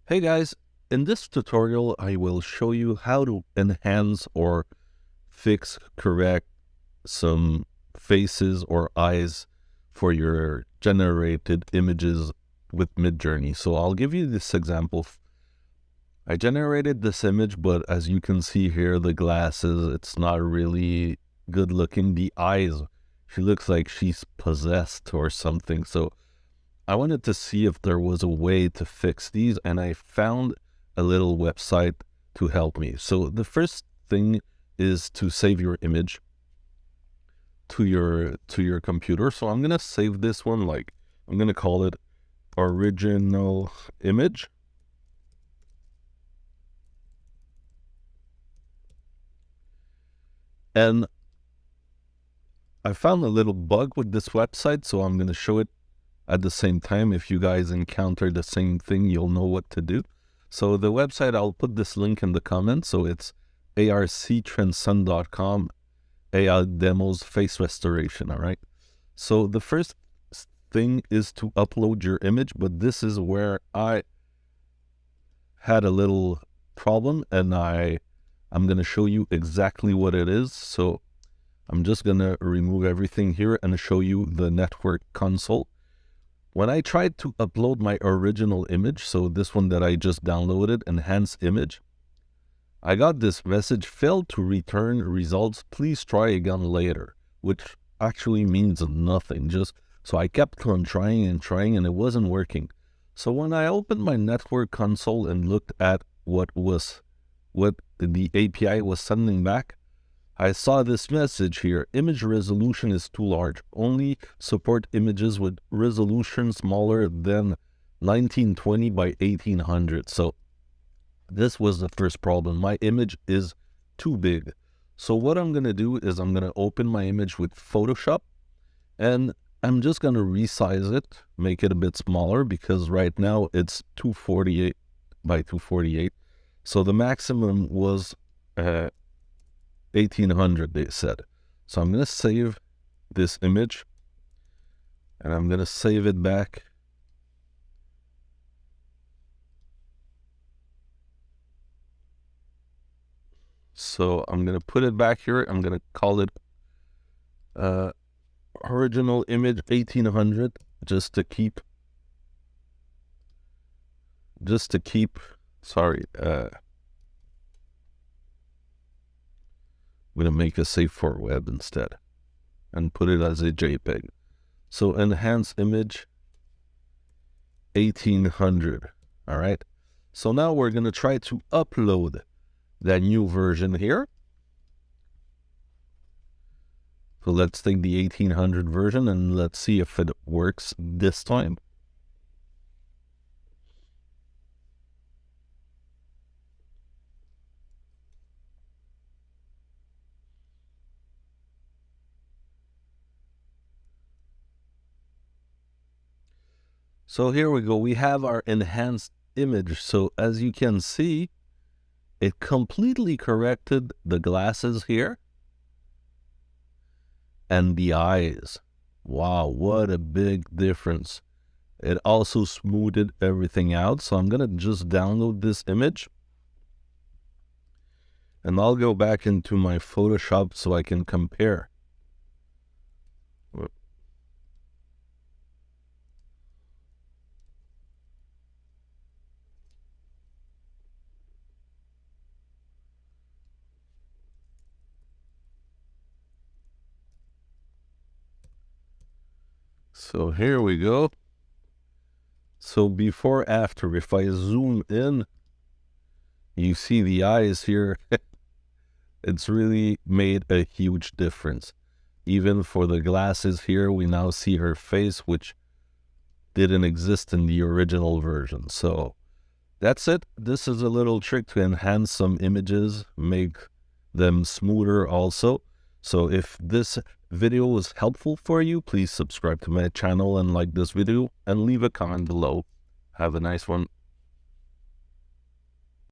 Hey guys, in this tutorial I will show you how to enhance or correct some faces or eyes for your generated images with MidJourney. So I'll give you this example. I generated this image, but as you can see here, the glasses, it's not really good looking. The eyes, she looks like she's possessed or something. So I wanted to see if there was a way to fix these, and I found a little website to help me. So the first thing is to save your image to your computer. So I'm gonna save this one, like I'm gonna call it original image. And I found a little bug with this website, so I'm gonna show it at the same time. If you guys encounter the same thing, you'll know what to do. So the website, I'll put this link in the comments. So it's arctranscend.com, AI demos face restoration. All right. So the first thing is to upload your image, but this is where I had a little problem, and I'm going to show you exactly what it is. So I'm just going to remove everything here and show you the network console. When I tried to upload my original image, so this one that I just downloaded, enhanced image, I got this message, failed to return results, please try again later, which actually means nothing. So I kept on trying and trying, and it wasn't working. So when I opened my network console and looked at what the API was sending back, I saw this message here, image resolution is too large. Only support images with resolution smaller than 1920 by 1800. So this was the first problem. My image is too big. So what I'm going to do is I'm going to open my image with Photoshop, and I'm just going to resize it, make it a bit smaller, because right now it's 248 by 248. So the maximum was 1800, they said. So I'm going to save this image, and I'm going to save it back. So I'm going to put it back here. I'm going to call it original image 1800, just to keep, sorry, I'm going to make a save for web instead and put it as a JPEG. So enhance image 1800. All right. So now we're going to try to upload that new version here. So let's take the 1800 version and let's see if it works this time. So here we go. We have our enhanced image. So as you can see, it completely corrected the glasses here and the eyes. Wow, what a big difference. It also smoothed everything out. So I'm going to just download this image, and I'll go back into my Photoshop so I can compare. So here we go. So before, after, if I zoom in, you see the eyes here. It's really made a huge difference. Even for the glasses here, we now see her face, which didn't exist in the original version. So that's it. This is a little trick to enhance some images, make them smoother also. So if this video was helpful for you, please subscribe to my channel and like this video and leave a comment below. Have a nice one.